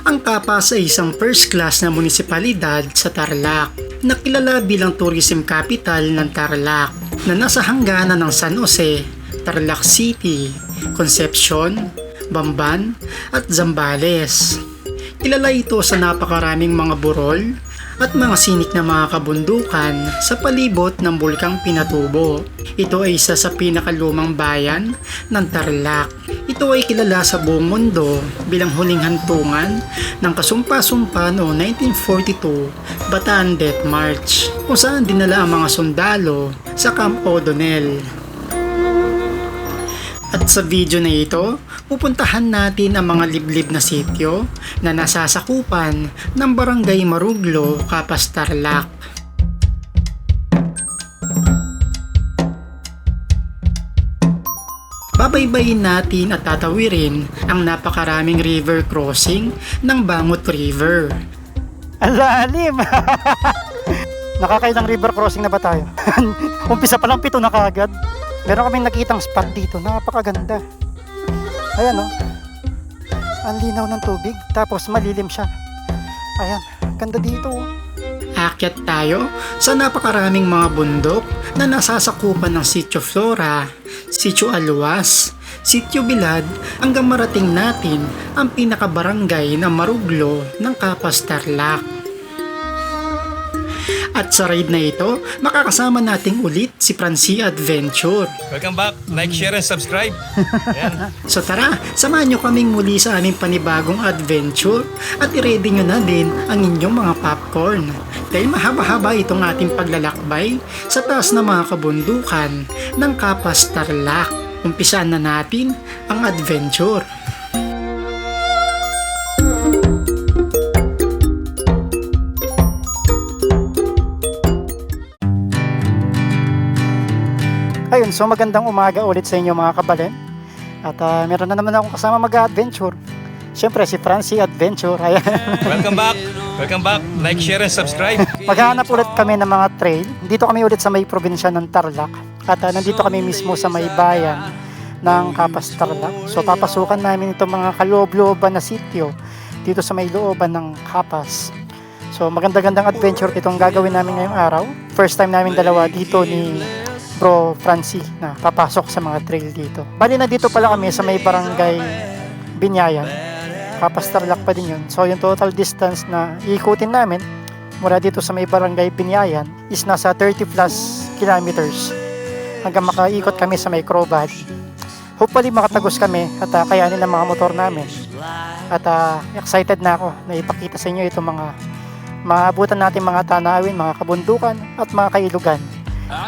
Ang Capas ay isang first class na munisipalidad sa Tarlac na kilala bilang tourism capital ng Tarlac na nasa hangganan ng San Jose, Tarlac City, Concepcion, Bamban at Zambales. Kilala ito sa napakaraming mga burol at mga sinik na mga kabundukan sa palibot ng Bulkang Pinatubo. Ito ay isa sa pinakalumang bayan ng Tarlac. Ito ay kilala sa buong mundo bilang huling hantungan ng kasumpa-sumpa noong 1942 Bataan Death March, kung saan dinala ang mga sundalo sa Camp O'Donnell. At sa video na ito, pupuntahan natin ang mga liblib na sityo na nasasakupan ng Barangay Maruglo, Capas, Tarlac. Babaybayin natin at tatawirin ang napakaraming river crossing ng Bangot River. Ang lalim! Nakakailang river crossing na ba tayo? Umpisa pa lang 7 na kaagad. Meron kaming nakitang spot dito, napakaganda. Ayan o. Ang linaw ng tubig, tapos malilim siya. Ayan, ganda dito. Aakyat tayo sa napakaraming mga bundok na nasasakupan ng Sitio Flora, Sitio Aluas, Sitio Bilad hanggang marating natin ang pinakabarangay na Maruglo ng Capas, Tarlac. At sa raid na ito, makakasama nating ulit si Francie Adventure. Welcome back. Like, share, and subscribe. Ayan. So tara, samahan nyo kaming muli sa aming panibagong adventure at i-ready nyo na din ang inyong mga popcorn. Dahil mahaba-haba itong ating paglalakbay sa taas ng mga kabundukan ng Capas, Tarlac. Umpisaan na natin ang adventure. Ayun, so magandang umaga ulit sa inyo mga kabalen. At meron na naman akong kasama mag-adventure. Siyempre si Francie Adventure. Ayan. Welcome back. Welcome back. Like, share, and subscribe. Maghahanap ulit kami ng mga trail. Dito kami ulit sa may probinsya ng Tarlac. At nandito kami mismo sa may bayan ng Capas, Tarlac. So papasukan namin itong mga kaloob-looban na sityo dito sa may looban ng Capas. So maganda-gandang adventure itong gagawin namin ngayong araw. First time namin dalawa dito ni Bro Francie na papasok sa mga trail dito. Bali na dito pala kami sa may barangay Binyayan. Capas, Tarlac pa din yun. So yung total distance na iikutin namin mula dito sa may barangay Binyayan is nasa 30 plus kilometers hanggang makaikot kami sa may Crow Valley. Hopefully makatagos kami at kayanin ang mga motor namin. At excited na ako na ipakita sa inyo itong mga maabutan natin mga tanawin, mga kabundukan at mga kailugan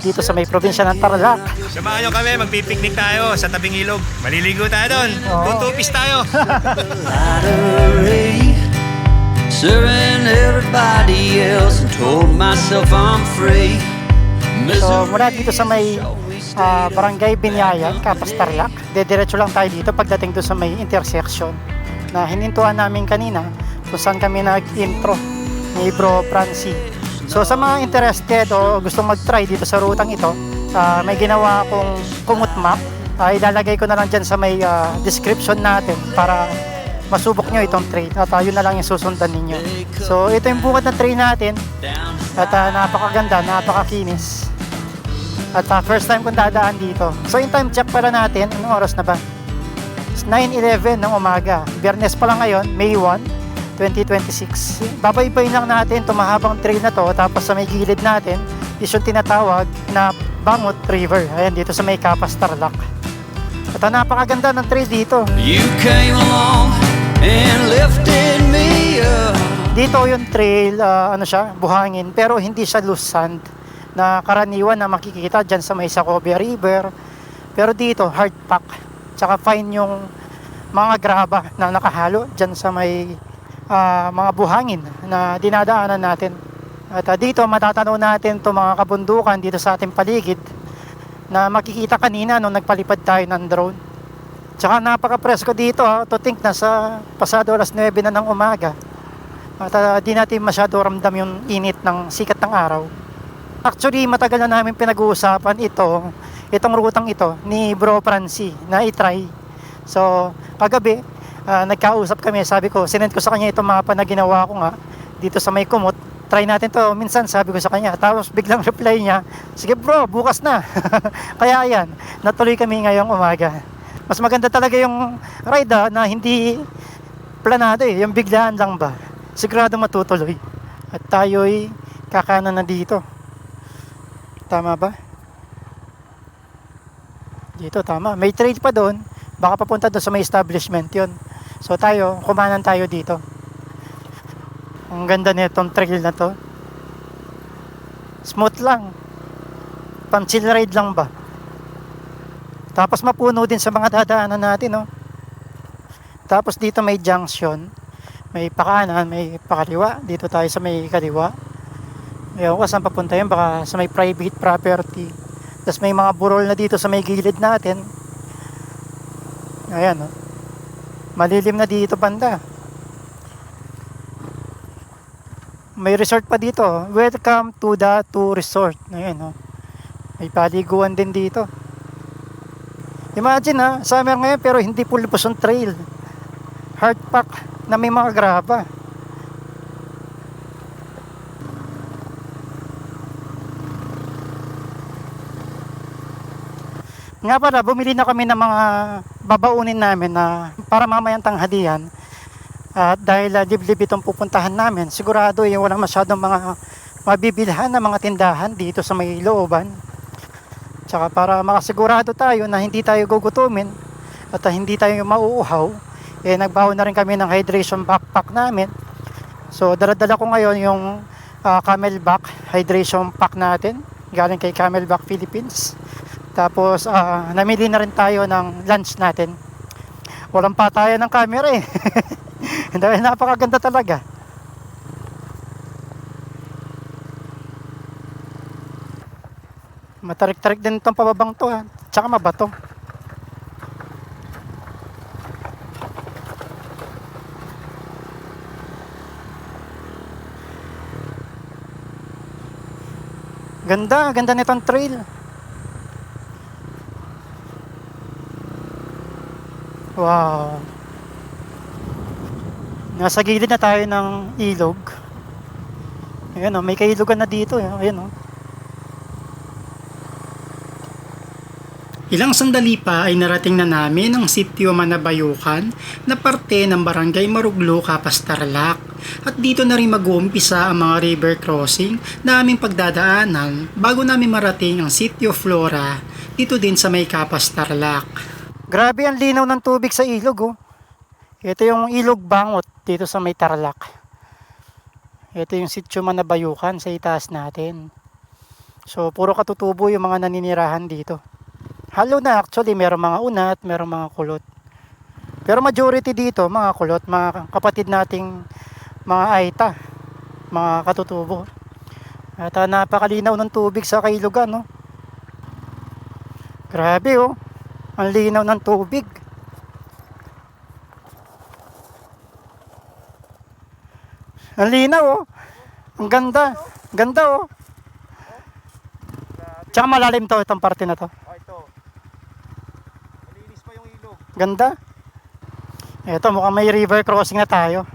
dito sa may probinsya ng Tarlac. Samahan nyo kami. Magpipiknik tayo sa tabing ilog. Maliligo tayo doon. Oo. Tutupis tayo. Serving everybody else and told myself I'm free. So mula dito sa may barangay Binyayan, Capas, Tarlac, dediretso lang tayo dito pagdating doon sa may intersection na hinintuan namin kanina kung saan kami nag-intro ni Bro Francie. So sa mga interested o gustong mag-try dito sa rutang ito, may ginawa akong kumot map. Ilalagay ko na lang dyan sa may description natin para masubok nyo itong trail at yun na lang yung susundan ninyo. So ito yung bukod na trail natin at napakaganda, napakakinis. At first time kong dadaan dito. So yung time check pala natin, anong oras na ba? It's 9:11 ng umaga. Biyernes pa lang ngayon, May 1, 2026. Babaybayin lang natin itong mahabang trail na to, tapos sa may gilid natin is yung tinatawag na Bangot River. Ayan, dito sa may Capas, Tarlac. At napakaganda ng trail dito. You came along and lifted me up. Dito yung trail, ano siya, buhangin, pero hindi siya loose sand na karaniwan na makikita dyan sa may Sacobia River. Pero dito, hard pack. Tsaka fine yung mga graba na nakahalo dyan sa may mga buhangin na dinadaanan natin. At dito matatanaw natin itong mga kabundukan dito sa ating paligid na makikita kanina nung nagpalipad tayo ng drone. Tsaka napaka-presko dito, to think na sa pasado alas 9 na ng umaga. At di natin masyado ramdam yung init ng sikat ng araw. Actually matagal na namin pinag-uusapan itong rutang ito ni Bro Francie na i-try. So kagabi nagkausap kami. Sabi ko, sinend ko sa kanya itong mapa na ginawa ko nga dito sa may kumot. Try natin to minsan, sabi ko sa kanya. Tapos biglang reply niya, sige bro, bukas na. Kaya ayan, natuloy kami ngayong umaga. Mas maganda talaga yung ride na hindi planado yung biglaan lang ba. Sigurado matutuloy. At tayo'y kakanan na dito. Tama ba? Dito, tama. May trail pa doon. Baka papunta doon sa may establishment yon. So tayo, kumanan tayo dito. Ang ganda nitong trail na to. Smooth lang. Pang chill ride lang ba. Tapos mapuno din sa mga dadaanan natin, no? Tapos dito may junction. May pakanan, may pakaliwa. Dito tayo sa may kaliwa. Ewan ko saan papunta yun. Baka sa may private property. Tapos may mga burol na dito sa may gilid natin. Ayan, no? Malilim na dito banda. May resort pa dito. Welcome to the resort. Ayan, no? May paliguan din dito. Imagine summer ngayon pero hindi pulbos ang trail. Hard pack na may mga graba. Nga pala, bumili na kami ng mga babaunin namin na para mamayang tanghalian. At dahil liblib itong pupuntahan namin, sigurado yung walang masyadong mga mabibilhan na mga tindahan dito sa may looban. Tsaka para makasigurado tayo na hindi tayo gugutumin at hindi tayo mauuhaw, nagbaon na rin kami ng hydration backpack namin. So dala-dala ko ngayon yung Camelback hydration pack natin galing kay Camelback Philippines. Tapos namili na rin tayo ng lunch natin. Walang patayan ng camera dahil napakaganda talaga. Matarik-tarik din itong pababang to tsaka mabato. Ganda nitong trail. Wow. Nasa gilid na tayo ng ilog. Ayan may kailugan na dito. Ayan Ilang sandali pa ay narating na namin ang sitio Manabayukan na parte ng Barangay Maruglo, Capas, Tarlac. At dito na rin mag-uumpisa ang mga river crossing na aming pagdadaanan bago namin marating ang sitio Flora dito din sa may Capas, Tarlac. Grabe ang linaw ng tubig sa ilog. Ito yung ilog Bangot dito sa may Tarlac. Ito yung sitio Manabayukan sa itaas natin. So puro katutubo yung mga naninirahan dito. Halo na actually, meron mga unat, meron mga kulot. Pero majority dito, mga kulot, mga kapatid nating mga Aita, mga katutubo. At napakalinaw ng tubig sa kailugan, Grabe, ang linaw ng tubig. Ang linaw, Ang ganda. Ganda, Tsaka malalim to, itong parte na to. Ganda. Ito, mukhang may river crossing na tayo.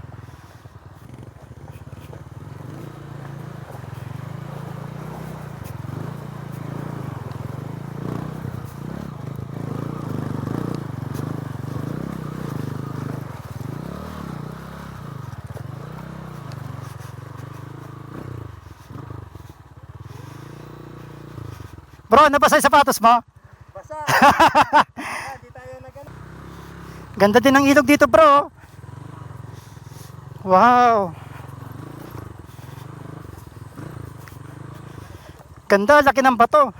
Bro, nabasa yung sapatos mo? Basa! Di tayo Ganda din ng ilog dito, bro. Wow. Ganda, laki ng bato.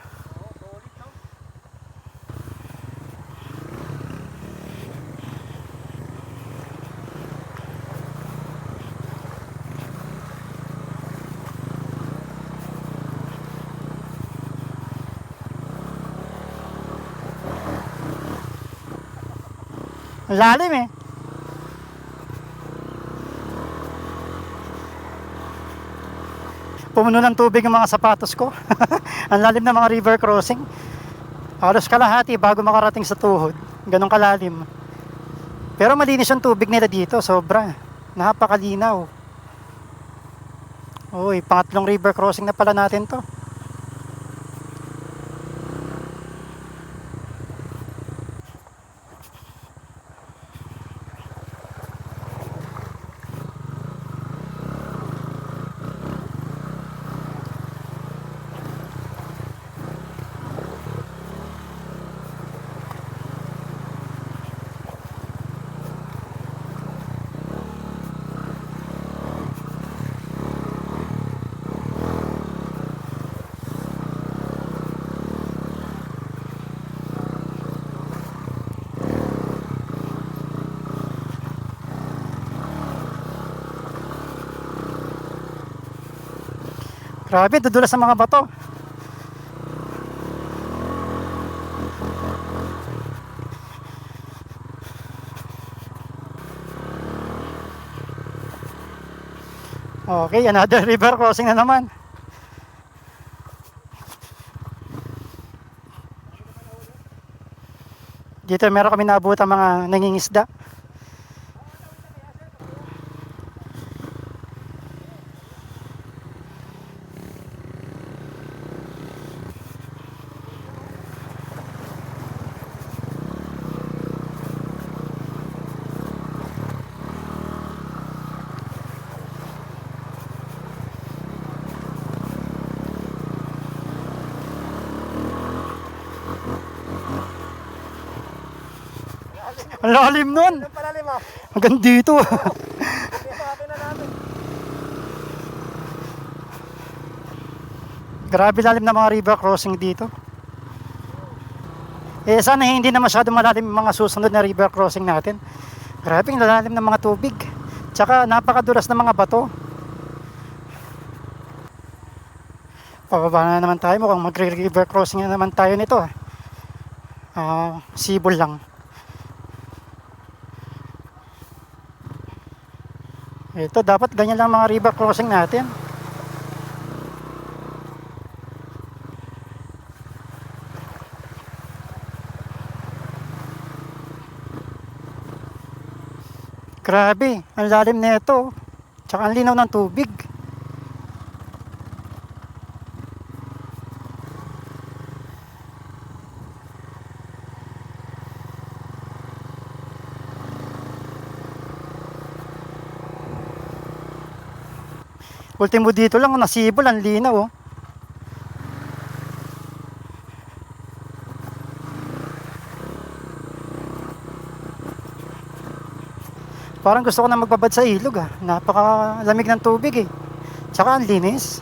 Ang lalim Pumuno ng tubig ang mga sapatos ko. Ang lalim ng mga river crossing. Halos kalahati bago makarating sa tuhod. Ganong kalalim. Pero malinis yung tubig nila dito, sobra. Napakalinaw. Uy, pangatlong river crossing na pala natin to. Grabe, dudulas sa mga bato. Okay, another river crossing na naman. Dito meron kami naabutan mga nangingisda. Ang lalim nun. Hanggang dito. Grabe lalim na mga river crossing dito. Eh sana hindi na masyado malalim yung mga susunod na river crossing natin. Grabe ang lalim ng mga tubig. Tsaka napakadulas ng mga bato. Pababa na naman tayo. Mukhang magre-river crossing na naman tayo nito. Sibol lang. Ito, dapat ganyan lang mga river crossing natin. Grabe, ang lalim nito. Tsaka ang linaw ng tubig. Ultimo dito lang, nasibol, ang linaw oh. Parang gusto ko na magbabad sa ilog ah. Napakalamig ng tubig eh. Tsaka ang linis.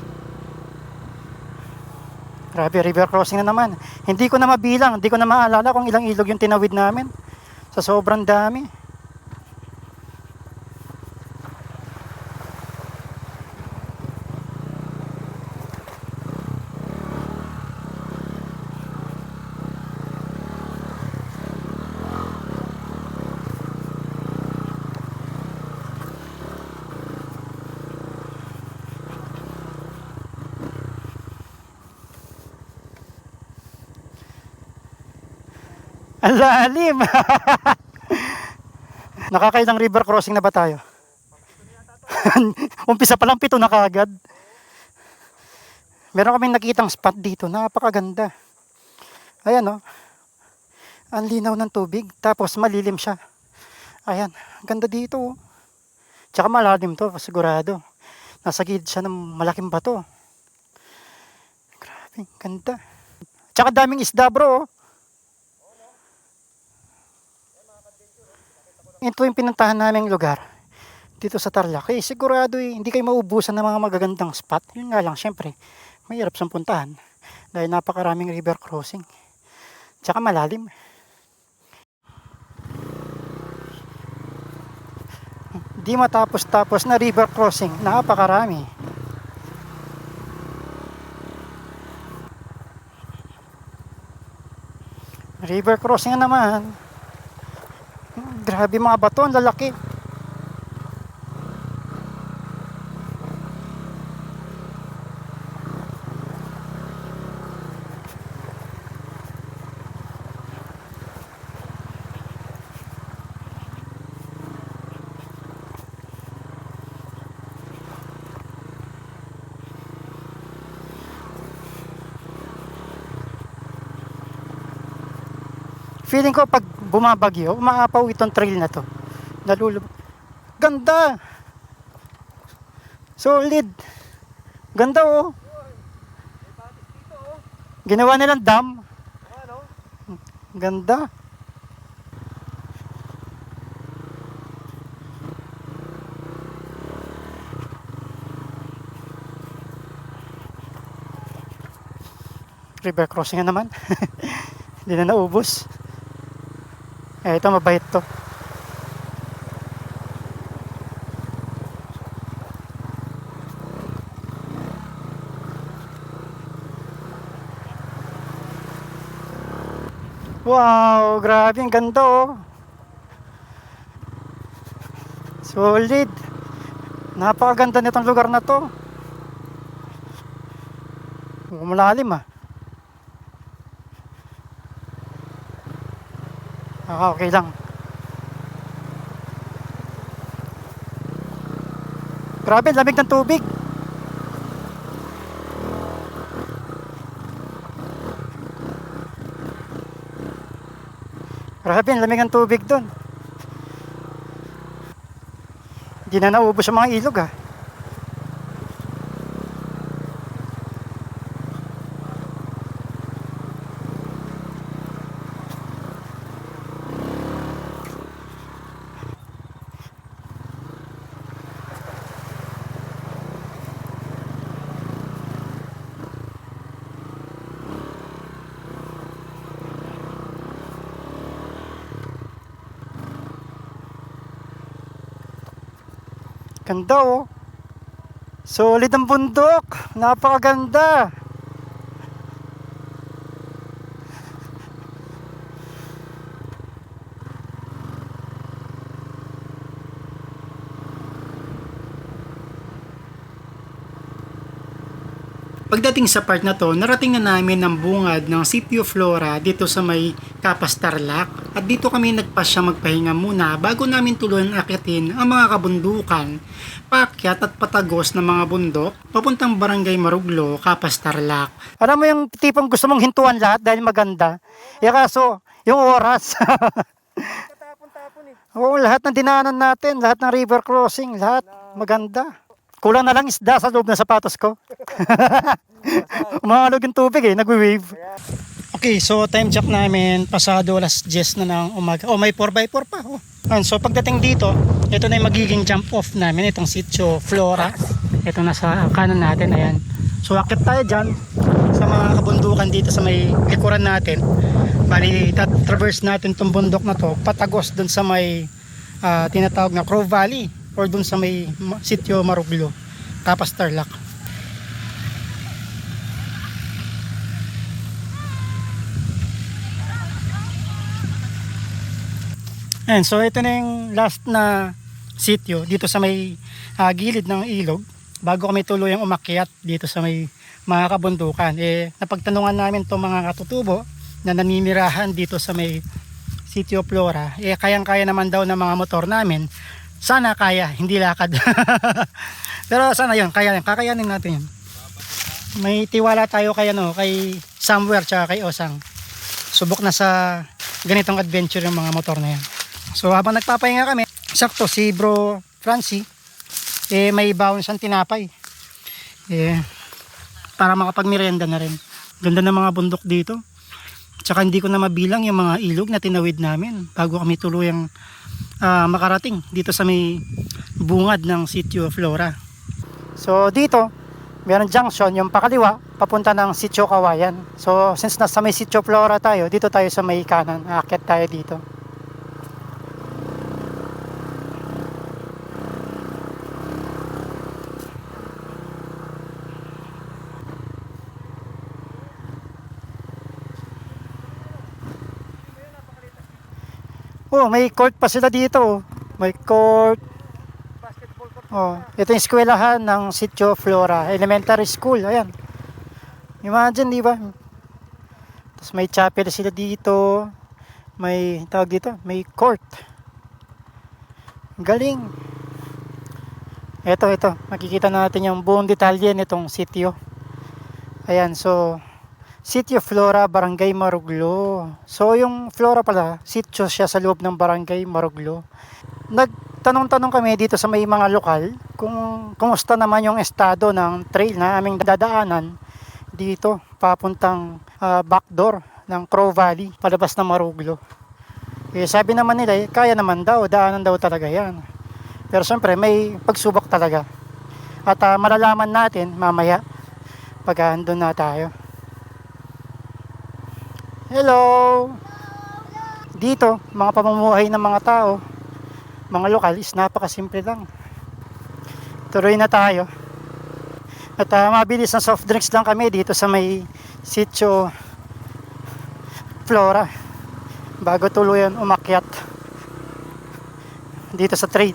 Grabe, river crossing na naman. Hindi ko na mabilang, hindi ko na maalala kung ilang ilog yung tinawid namin. Sa sobrang dami. Ang lalim! Nakakailang river crossing na ba tayo? Umpisa pa lang 7 na kaagad. Meron kaming nakitang spot dito, napakaganda. Ayan oh. Ang linaw ng tubig, tapos malilim siya. Ayan, ganda dito oh. Tsaka malalim to, sigurado. Nasa gilid siya ng malaking bato. Grabe, ganda. Tsaka daming isda bro oh. Ito yung pinuntahan naming lugar dito sa Tarlac. Eh, sigurado hindi kayo maubusan ng mga magagandang spot. Yun nga lang, syempre, mahirap sa puntahan dahil napakaraming river crossing. Tsaka malalim. Di matapos-tapos na river crossing. Napakarami. River crossing na naman. Grabe mga bato, ang lalaki. Feeling ko pag bumabagyo, umaapaw itong trail na to. Nalulubog. Ganda! Solid! Ganda oh! Ginawa nilang dam. Ganda. River crossing na naman. Hindi na naubos. Ito mabait to. Wow, grabe, ang ganda oh. Solid. Napakaganda nitong lugar na to. Malalim ah. Okay lang. Grabe, lamig ng tubig. Grabe, lamig ng tubig doon. Hindi na naubos ang mga ilog ah. Ganda oh. Solid ang bundok. Napakaganda. Pagdating sa part na to, narating na namin ang bungad ng Sitio Flora dito sa may Capas Tarlac. At dito kami nagpasya magpahinga muna bago namin tuluyan akitin ang mga kabundukan, paakyat at patagos ng mga bundok papuntang Barangay Maruglo, Capas Tarlac. Alam mo yung tipong gusto mong hintuan lahat dahil maganda. Kaso, yung oras. Oo, lahat ng dinaanan natin, lahat ng river crossing, lahat maganda. Kulang na lang isda sa loob ng sapatos ko. Umahalog yung tubig nagwi-wave. Okay, so time check namin, pasado alas 10 na ng umaga. Oh, may 4x4 pa. Oh. So pagdating dito, ito na yung magiging jump off namin, itong Sitio Flora. Ito na sa kanan natin, ayan. So akit tayo dyan sa mga kabundukan dito sa may likuran natin. Bali, traverse natin itong bundok na to, patagos dun sa may tinatawag na Crow Valley or dun sa may Sitio Maruglo, Capas Tarlac. And so ito na yung last na sitio dito sa may gilid ng ilog bago kami tuluyang umakyat dito sa may mga kabundukan. Napagtanungan namin itong mga katutubo na naninirahan dito sa may Sitio Flora. Kayang-kaya naman daw ng mga motor namin. Sana kaya, hindi lakad. Pero sana yun, kakayanin natin yun. May tiwala tayo kay Somewhere tsaka kay Osang. Subok na sa ganitong adventure yung mga motor na yan. So habang nagpapahinga kami, sakto si Bro Francie, may baon siyang tinapay. Para makapagmerienda na rin. Ganda ng mga bundok dito. Tsaka hindi ko na mabilang yung mga ilog na tinawid namin bago kami tuluyang makarating dito sa may bungad ng Sitio Flora. So dito, meron junction yung pakaliwa papunta ng Sitio Kawayan. So since nasa may Sitio Flora tayo, dito tayo sa may kanan. Aakyat tayo dito. Oh, may court pa sila dito. May court. Oh, ito yung eskwelahan ng Sitio Flora Elementary School. Ayan. Imagine, di ba? Tapos may chapel sila dito. May tawag dito, may court. Galing. Ito. Makikita natin yung buong detalye nitong sitio. Ayan, so Sitio Flora, Barangay Maruglo. So yung Flora pala, sitio siya sa loob ng Barangay Maruglo. Nagtanong-tanong kami dito sa may mga lokal kung kumusta naman yung estado ng trail na aming dadaanan dito papuntang backdoor ng Crow Valley, palabas ng Maruglo. Sabi naman nila, kaya naman daw, daanan daw talaga yan. Pero syempre, may pagsubok talaga. At malalaman natin mamaya pag andun na tayo. Hello! Dito, mga pamumuhay ng mga tao, mga lokal is napakasimple lang. Tuloy na tayo. At mabilis na soft drinks lang kami dito sa may sitio Flora bago tuluyan umakyat dito sa trail.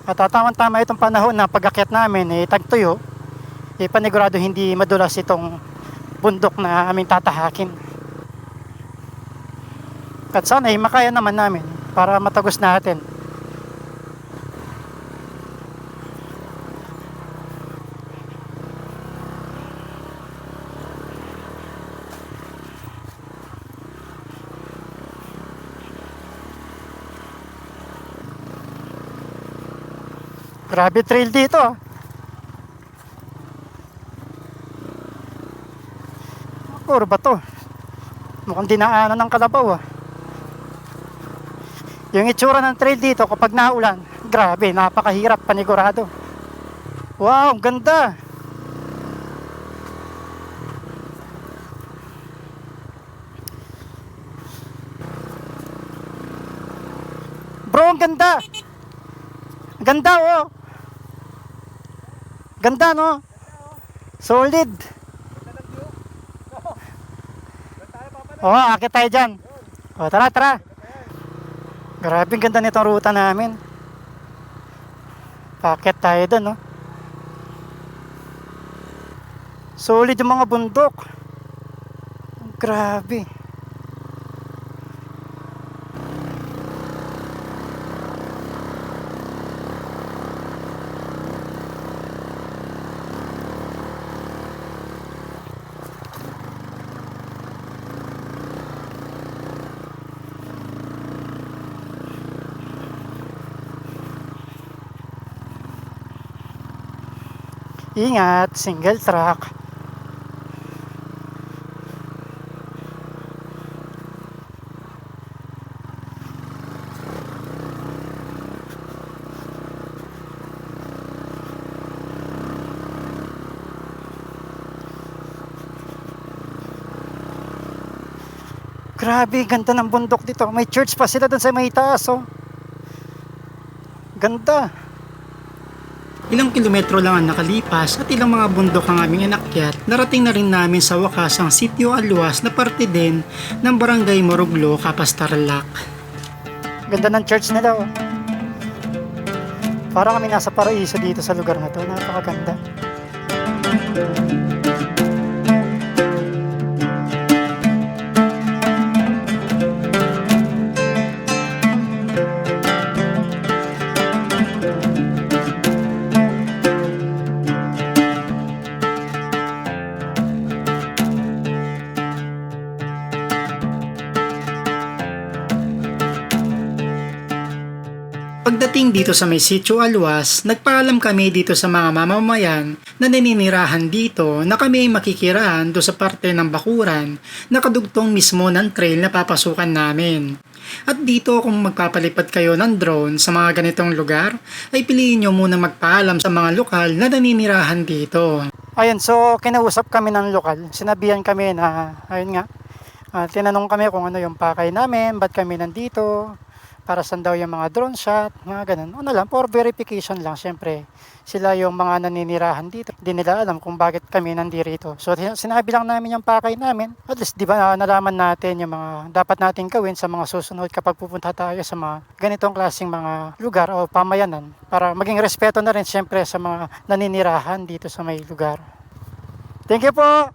At tamang-tama itong panahon na pag-akyat namin tagtuyo, panigurado hindi madulas itong bundok na aming tatahakin. At sana makaya naman namin para matagos natin. Grabe trail dito ah. Puro ba to? Mukhang dinaanan ng kalabaw ah. Yung itsura ng trail dito kapag naulan, grabe, napakahirap panigurado. Wow, ganda! Bro, ang ganda! Ganda oh! Ganda no? Solid! Akit tayo dyan. Tara, tara. Grabe, ganda nitong ruta namin. Pakit tayo dun, no? Solid yung mga bundok. Grabe. Ingat, single track. Grabe, ganda ng bundok dito. May church pa sila dun sa may taas, oh. Ganda. Ilang kilometro lang ang nakalipas at ilang mga bundok ang aming inakyat, narating na rin namin sa wakas ang Sitio Alwas na parte din ng Barangay Maruglo, Capas, Tarlac. Ganda ng church nila oh. Parang kami nasa paraiso dito sa lugar na to. Napakaganda. Pagdating dito sa may Sitio Alwas, nagpaalam kami dito sa mga mamamayan na naninirahan dito na kami ay makikiraan do sa parte ng bakuran na kadugtong mismo ng trail na papasukan namin. At dito kung magpapalipad kayo ng drone sa mga ganitong lugar, ay piliin nyo muna magpaalam sa mga lokal na naninirahan dito. Ayun, so kinausap kami ng lokal. Sinabihan kami na, ayun nga, tinanong kami kung ano yung pakay namin, ba't kami nandito, para saan daw yung mga drone shot, mga ganun. Ano lang, for verification lang, syempre. Sila yung mga naninirahan dito. Hindi nila alam kung bakit kami nandito. So, sinabi lang namin yung pakay namin. At least, di ba, nalaman natin yung mga dapat natin gawin sa mga susunod kapag pupunta tayo sa mga ganitong klaseng mga lugar o pamayanan. Para maging respeto na rin, syempre, sa mga naninirahan dito sa may lugar. Thank you po!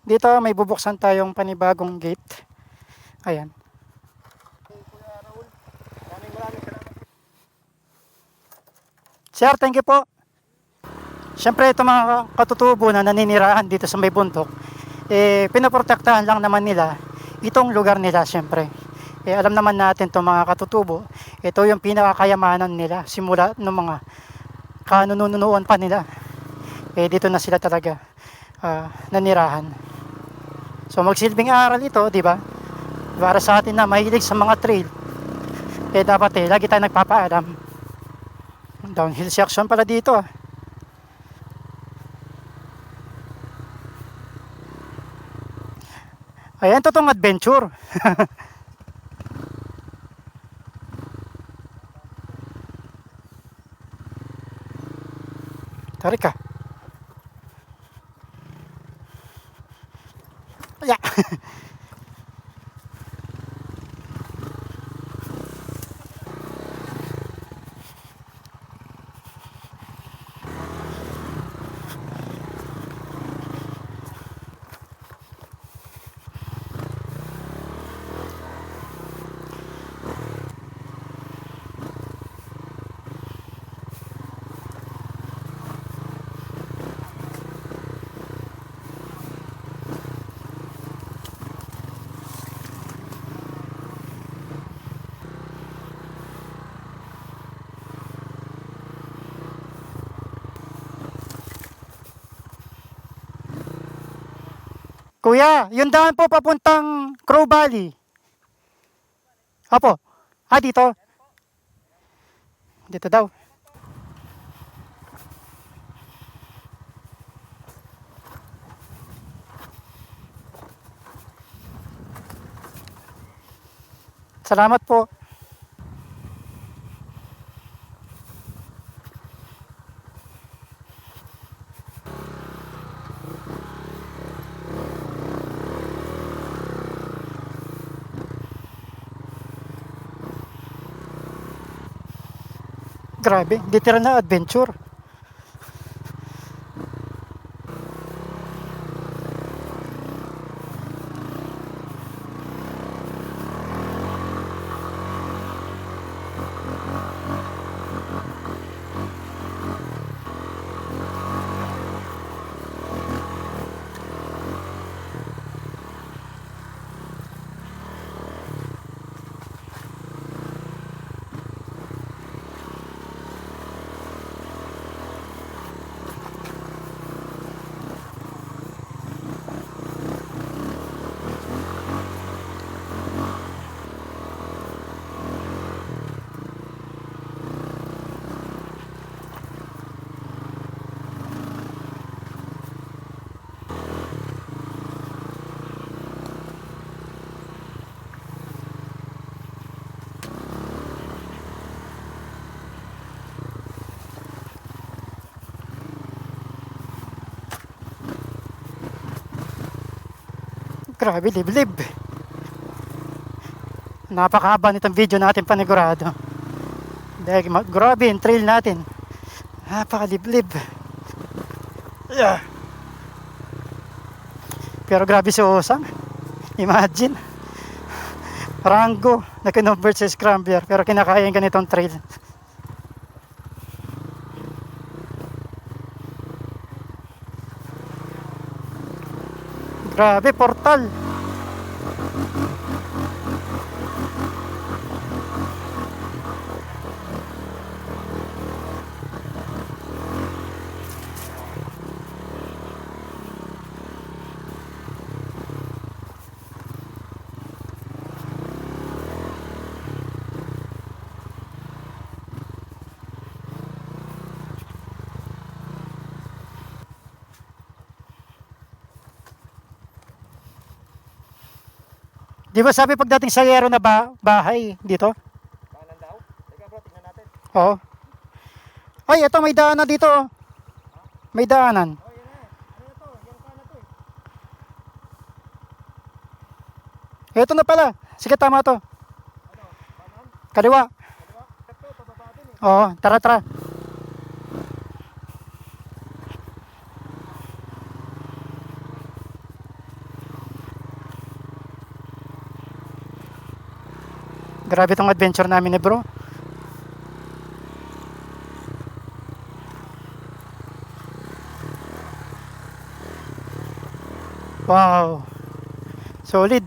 Dito may bubuksan tayong panibagong gate. Ayan. Sir, thank you po. Siyempre, ito mga katutubo na naninirahan dito sa may bundok, pinaprotektahan lang naman nila itong lugar nila, siyempre. Alam naman natin itong mga katutubo, ito yung pinakakayamanan nila simula ng mga kanununuan pa nila. Dito na sila talaga nanirahan. So magsilbing aral ito, di ba? Para sa atin na mahilig sa mga trail, dapat lagi tayo nagpapaalam. Downhill section pala dito. Ayan, totoong adventure. Tari ka. Yeah. Kuya, yung daan po papuntang Crow Valley. Apo. Dito. Dito daw. Salamat po. Grabe, literal na adventure. Grabe, liblib. Napakahaba nitong video natin panigurado. Dahil grabe yung trail natin. Napakaliblib. Yeah. Pero grabe si Osang. Imagine. Rango na kinonvert sa scrambler pero kinakaya yung ganitong trail. Grabe, portal. Di ba sabi pagdating sa Yero na bahay dito? Daanan daw? Teka bro, tingnan natin. Oo. Ay, ito may daanan dito. May daanan. Oh, yan na. Ano na to? Yan ka na to eh. Ito na pala. Sige, tama to. Kaliwa. Ito, pababa din eh. Oo, tara, tara. Grabe tong adventure namin bro. Wow. Solid.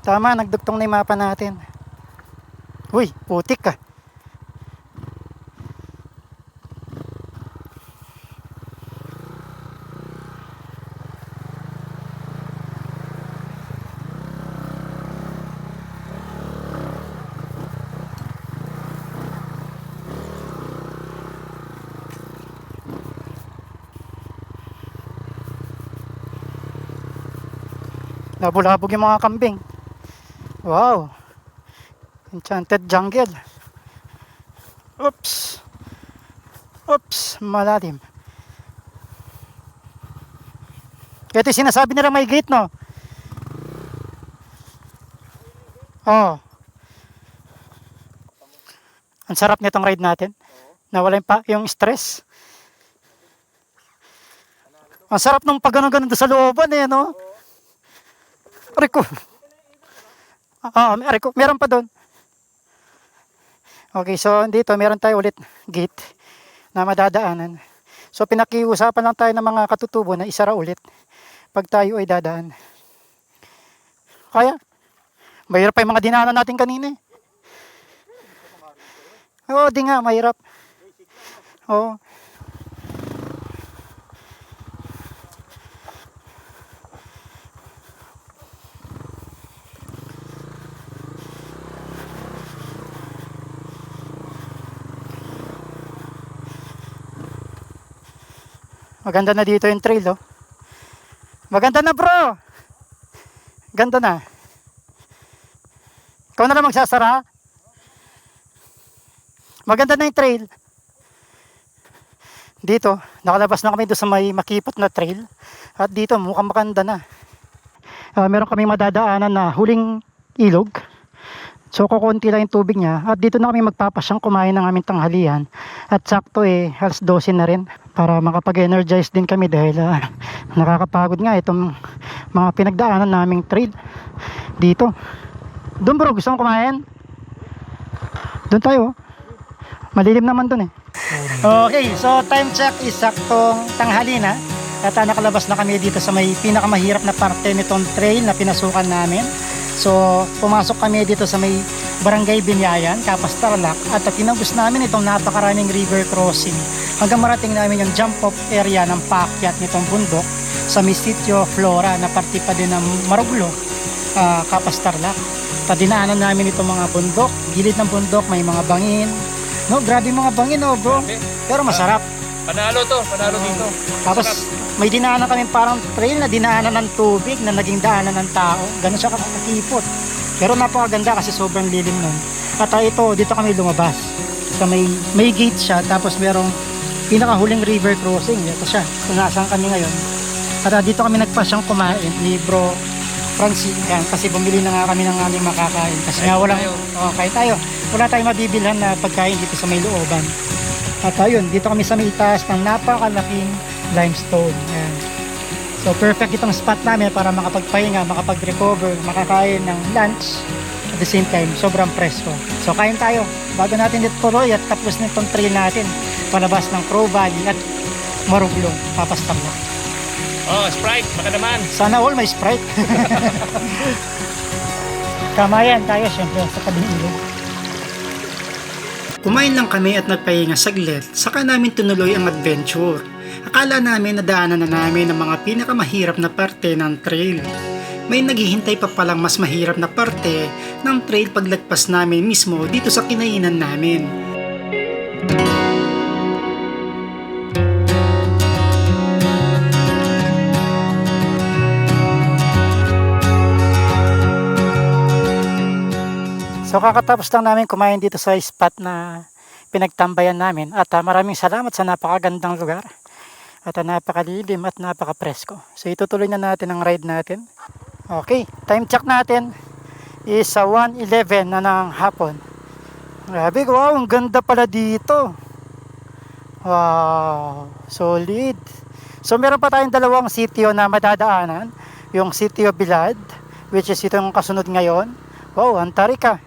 Tama, nagdugtong na yung mapa natin. Uy, putik ka. Nabulabog yung mga kambing. Wow. Enchanted jungle. Oops. Oops, malalim. Ito yung sinasabi nila may gate, no? Oh. Ang sarap nitong ride natin. Nawala yung stress. Ang sarap nung pag ganun-ganun doon sa looban eh, no? Ariko. Ariko. Meron pa doon. Okay, so dito meron tayo ulit gate na madadaanan. So pinakiusapan lang tayo ng mga katutubo na isara ulit pag tayo ay dadaan. Kaya? Mahirap pa yung mga dinaanan natin kanina eh. Oo, di nga, mahirap. Oo. Maganda na dito yung trail, oh. Maganda na, bro. Ganda na. Ikaw na lang magsasara. Maganda na yung trail. Dito, nakalabas na kami doon sa may makipot na trail. At dito, mukhang maganda na. Meron kami madadaanan na huling ilog. So, kukunti lang yung tubig niya. At dito na kami magpapasyang kumain ng aming tanghalian. At sakto alas 12 na rin. Para makapag-energize din kami dahil nakakapagod nga itong mga pinagdaanan naming trail. Dito. Doon bro, gusto mong kumain? Doon tayo. Malilim naman doon eh. Okay, so time check is saktong tanghali na. At nakalabas na kami dito sa may pinakamahirap na parte nitong trail na pinasukan namin. So, pumasok kami dito sa may Barangay Binyayan, Capas Tarlac, at tinagos namin itong napakaraming river crossing hanggang marating namin yung jump off area ng paakyat nitong bundok sa may sitio Flora na parte pa din ng Maruglo, Capas Tarlac. Dinaanan namin itong mga bundok, gilid ng bundok may mga bangin. No, grabe mga bangin, no bro. Pero masarap. Panalo dito. Tapos may dinaanan kami parang trail na dinaanan ng tubig na naging daanan ng tao. Ganun siya kakakipot. Pero napakaganda kasi sobrang lilim nun. At ito, dito kami lumabas. So may gate siya, tapos merong pinakahuling river crossing. Ito siya, kung nasaan kami ngayon. At dito kami nagpasyang kumain ni Bro Francis. Yan, kasi bumili na nga kami ng aming makakain. Kasi nga walang, kain tayo. Wala tayong mabibilhan na pagkain dito sa may looban. At ayun, dito kami sa may itaas ng napakalaking limestone. Ayan. So perfect itong spot namin para makapagpahinga, makapag-recover, makakain ng lunch. At the same time, sobrang presko. So kain tayo bago natin ito tuloy at tapos na itong trail natin palabas ng Crow Valley at Maruglo, Capas Tarlac. Oh, Sprite, baka naman. Sana all may Sprite. Kamayan tayo syempre sa tabing ilog. Kumain lang kami at nagpahinga saglit, saka namin tinuloy ang adventure. Akala namin nadaanan na namin ang mga pinakamahirap na parte ng trail. May naghihintay pa palang mas mahirap na parte ng trail paglagpas namin mismo dito sa kinainan namin. So kakatapos lang namin kumain dito sa spot na pinagtambayan namin at maraming salamat sa napakagandang lugar at napakalilim at napakapresko. So itutuloy na natin ang ride natin. Okay, time check natin is 1:11 na ng hapon. Grabe, wow, ang ganda pala dito. Wow, solid. So meron pa tayong dalawang sitio na madadaanan. Yung sitio Bilad, which is itong kasunod ngayon. Wow, Antarika.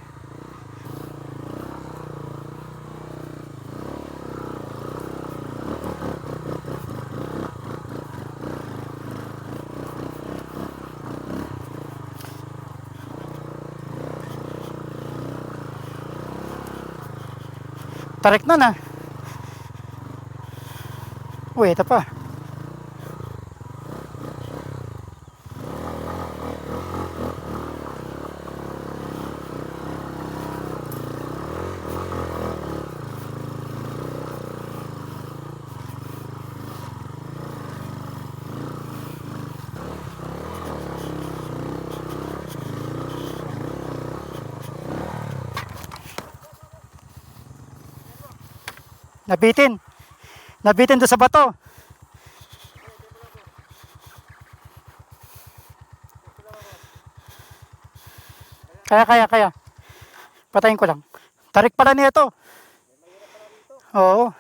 tarik nun ah. Uy, ito pa. Nabitin. Nabitin doon sa bato. Kaya. Patayin ko lang. Tarik pala niya ito. Oo.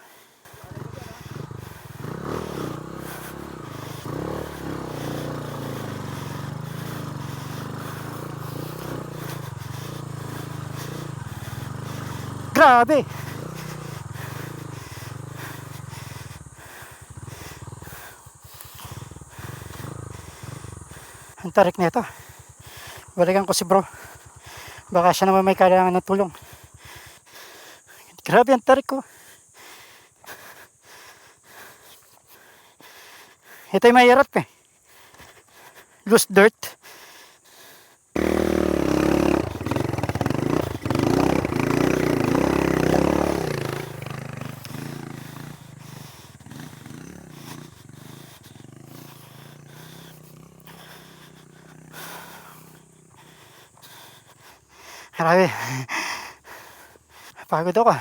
Grabe. Ang tarik nito. Balikan ko si bro. Baka siya naman may kailangan ng tulong. Grabe ang tarik ko. Ito'y mahirap eh. Loose dirt. Grabe. Pagod ako.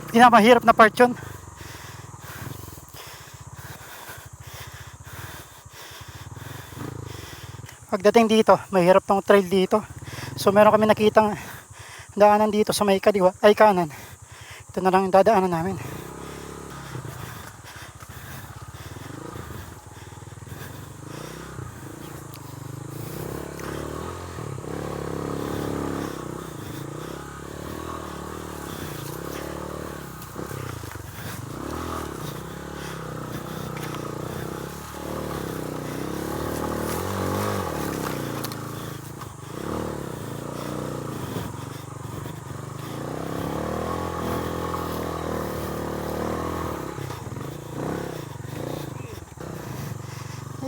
Pinakamahirap na part yun. Pagdating dito, mahirap tong trail dito. So meron kami nakitang daanan dito sa may kaliwa, ay kanan. Ito na lang yung dadaanan namin.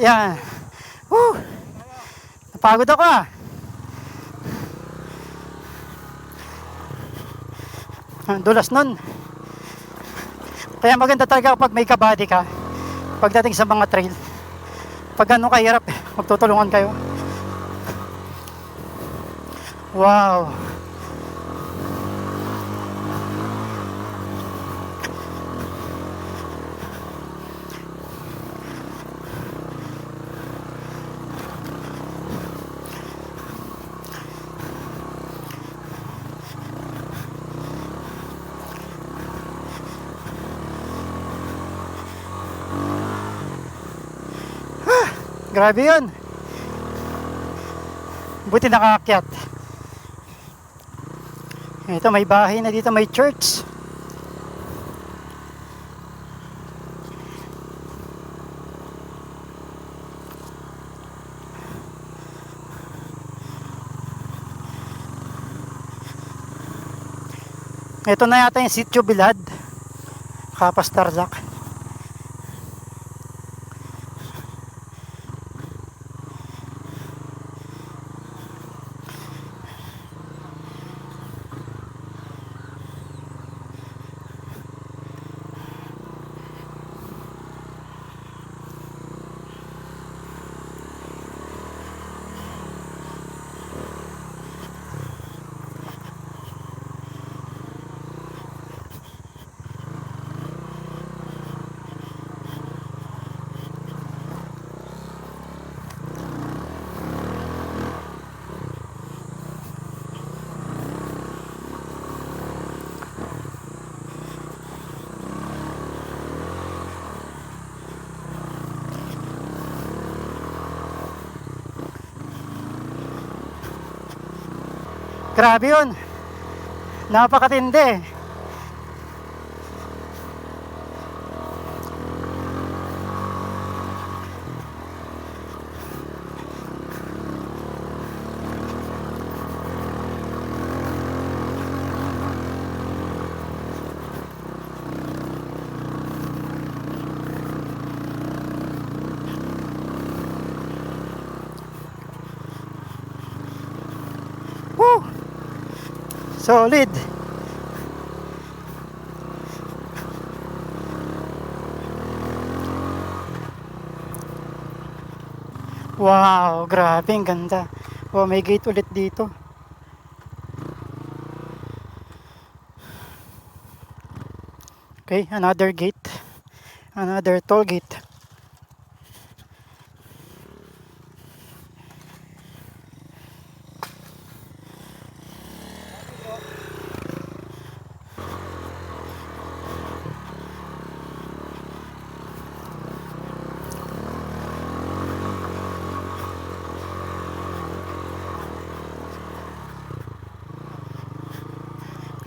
Yan. Woo! Napagod ako ah. Ang dulas nun. Kaya maganda talaga kapag may kabady ka pagdating sa mga trail. Pag ano kahirap, magtutulungan kayo. Wow. Grabe yun. Buti nakaakyat. Ito may bahay na dito, may church. Ito na yata yung Sitio Bilad, Kapas Tarlac. Grabe yun. Napakatindi. Woo! Solid. Wow, grabe, ang ganda. Oh, may gate ulit dito. Okay, another gate. Another toll gate.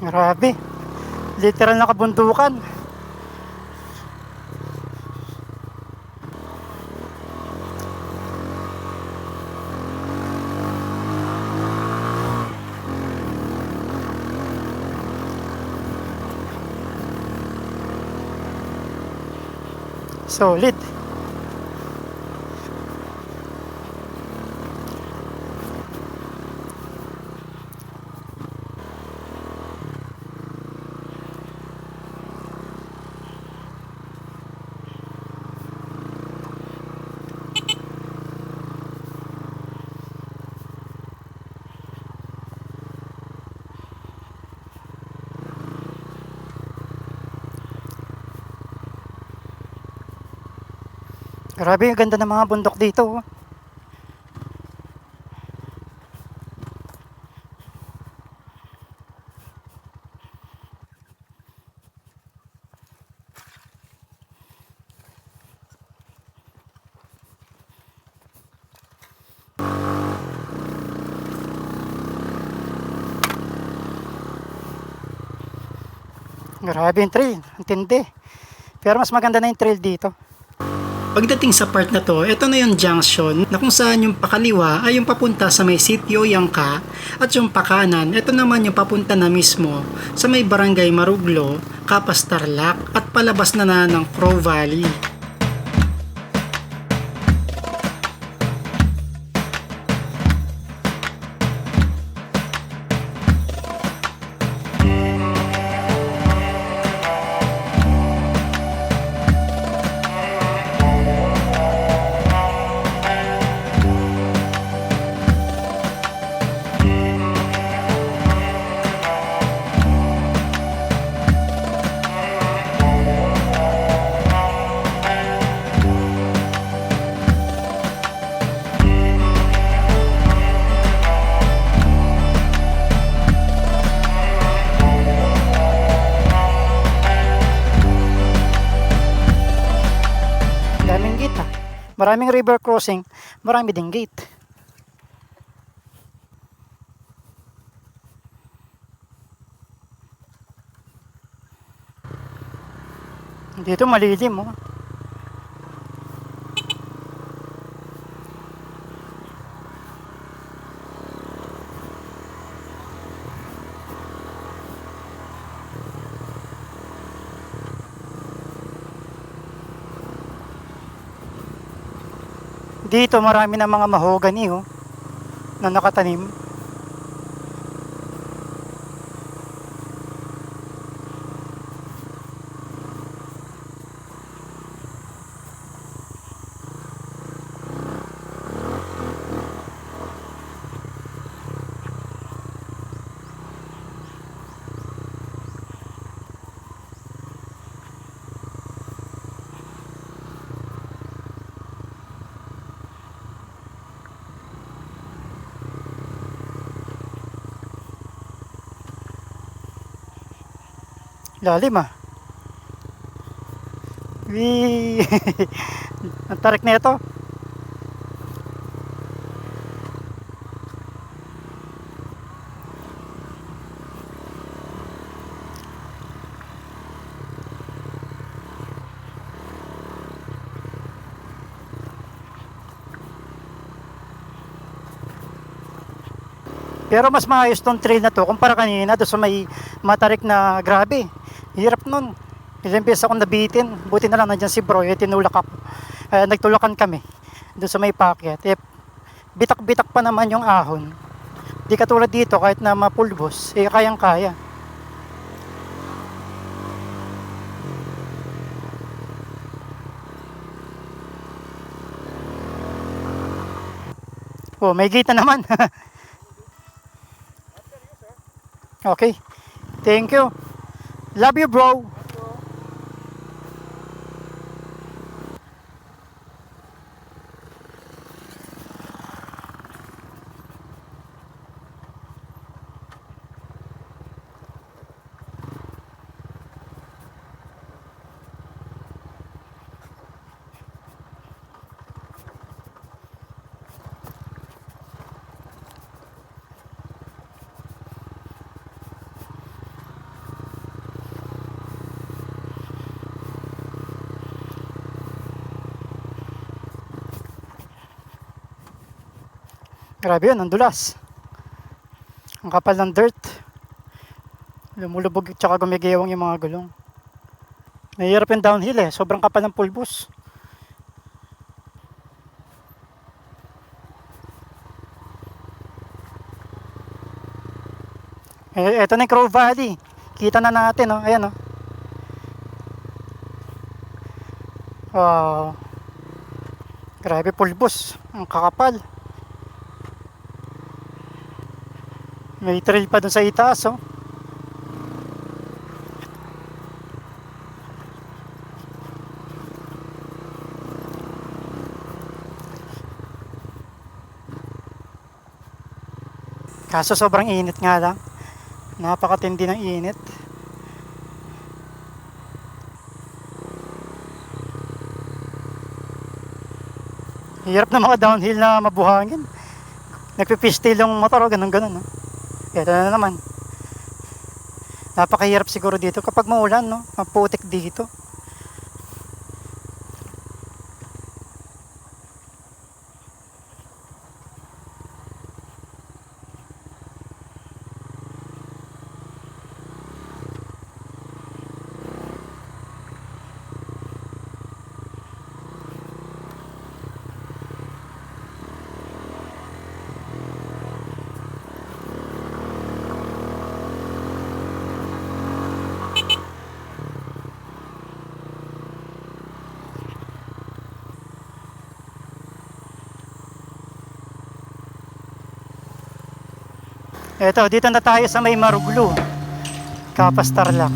Grabe. Literal na kabundukan. Solid. Grabe, ang ganda ng mga bundok dito. Oh. Grabe yung trail, ang tindi. Pero mas maganda na yung trail dito. Pagdating sa part na to, ito na yung junction na kung saan yung pakaliwa ay yung papunta sa may sitio Yangka at yung pakanan, ito naman yung papunta na mismo sa may barangay Maruglo, Capas Tarlac at palabas na ng Crow Valley. Daming gate ha. Maraming river crossing, marami ding gate. Dito malilim oh. Dito marami na mga mahogany oh, na nakatanim. Lalim ah. Wee! Ang tarik na ito. Pero mas maayos tong trail na to kumpara kanina doon sa may matarik na grabe. Hirap nun. Ilang beses akong nabitin. Buti na lang nandiyan si bro. Tinulak ako. Nagtulakan kami doon sa may packet. Bitak-bitak pa naman yung ahon. Di katulad dito kahit na mapulbos. Kayang-kaya. Oh, may gate na naman. Okay. Thank you. Love you, bro. Grabe yun, ang dulas. Ang kapal ng dirt. Lumulubog at saka gumigewang yung mga gulong. Nahihirap yung downhill sobrang kapal ng pulbos. Eto na yung Crow Valley. Kita na natin, ayan Wow. Grabe pulbos. Ang kakapal. May trail pa dun sa itaas, Kaso sobrang init nga lang. Napakatindi ng init. Hirap na mga downhill na mabuhangin. Nagpipistil yung motor, ganun-ganun. Ito na naman. Napakahirap siguro dito kapag maulan, maputik dito. Eto, dito na tayo sa may Maruglu, Capas Tarlac.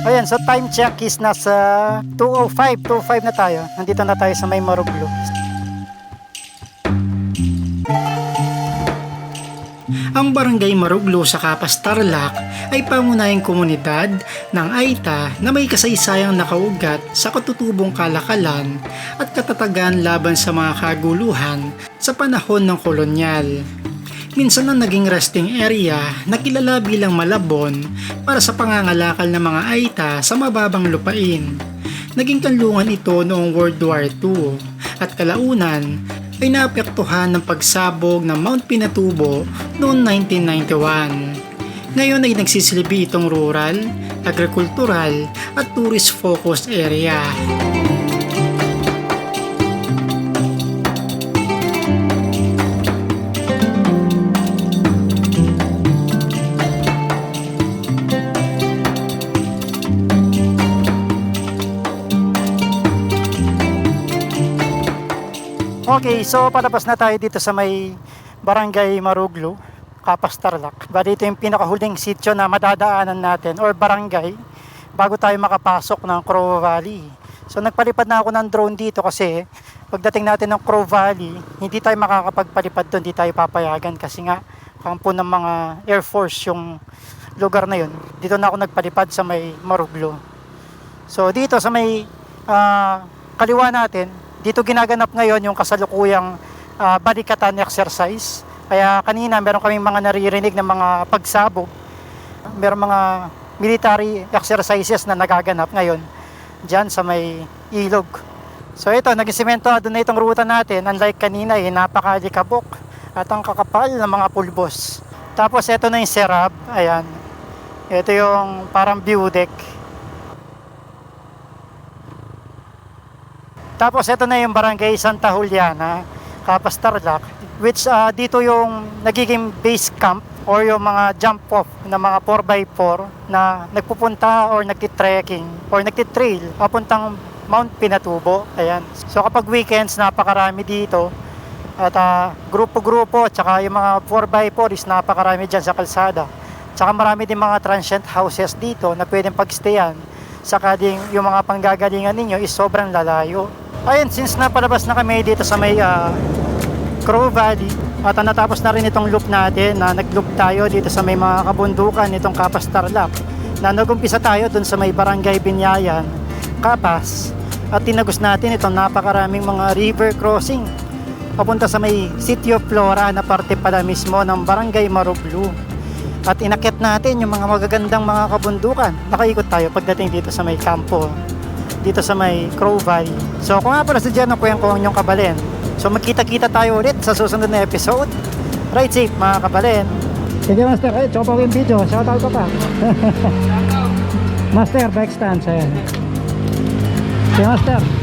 Ayan, so time check is nasa 2:05 na tayo. Nandito na tayo sa may Maruglu. Ang barangay Maruglu sa Capas Tarlac ay pangunahing komunidad ng Aita na may kasaysayang nakaugat sa katutubong kalakalan at katatagan laban sa mga kaguluhan sa panahon ng kolonyal. Minsan na naging resting area na kilala bilang Malabon para sa pangangalakal ng mga Aita sa mababang lupain. Naging kanlungan ito noong World War II at kalaunan ay naapektuhan ng pagsabog ng Mount Pinatubo noong 1991. Ngayon ay nagsisilbi itong rural, agrikultural at tourist-focused area. Okay, so palabas na tayo dito sa may barangay Maruglu, Capas Tarlac. Bali ito yung pinakahuling sitio na madadaanan natin or barangay bago tayo makapasok ng Crow Valley. So nagpalipad na ako ng drone dito kasi pagdating natin ng Crow Valley, hindi tayo makakapagpalipad doon, hindi tayo papayagan kasi nga kampo ng mga Air Force yung lugar na yun. Dito na ako nagpalipad sa may Maruglu. So dito sa may kaliwa natin, dito ginaganap ngayon yung kasalukuyang balikatan exercise. Kaya kanina meron kaming mga naririnig ng mga pagsabog. Meron mga military exercises na nagaganap ngayon dyan sa may ilog. So ito, nagsisementoado na itong ruta natin. Unlike kanina napakalikabok at ang kakapal ng mga pulbos. Tapos ito na yung serap. Ayan. Ito yung parang view deck. Tapos ito na yung barangay Santa Juliana, Capas Tarlac, which dito yung nagiging base camp or yung mga jump off na mga 4x4 na nagpupunta or nagtitrekking or nagtitrail papuntang Mount Pinatubo. Ayan. So kapag weekends, napakarami dito. At grupo-grupo, tsaka yung mga 4x4 is napakarami dyan sa kalsada. Tsaka marami din mga transient houses dito na pwedeng pagstayan. Saka din yung mga panggagalingan ninyo is sobrang lalayo. Ayun, since napalabas na kami dito sa may Crow Valley, at natapos na rin itong loop natin na nag-loop tayo dito sa may mga kabundukan nitong Capas Tarlac, na nag-umpisa tayo dun sa may Barangay Binyayan, Capas, at tinagos natin itong napakaraming mga river crossing papunta sa may City of Flora na parte pala mismo ng Barangay Marublu. At inakyat natin yung mga magagandang mga kabundukan. Nakaikot tayo pagdating dito sa may kampo, dito sa may Crow Valley. So kung nga pala sa dyan, ako yung kabalen. So magkita-kita tayo ulit sa susunod na episode. Ride safe mga kabalen. Sige Master, chopo ko yung video. Shoutout ko pa. Master, bike stance. Sige Master.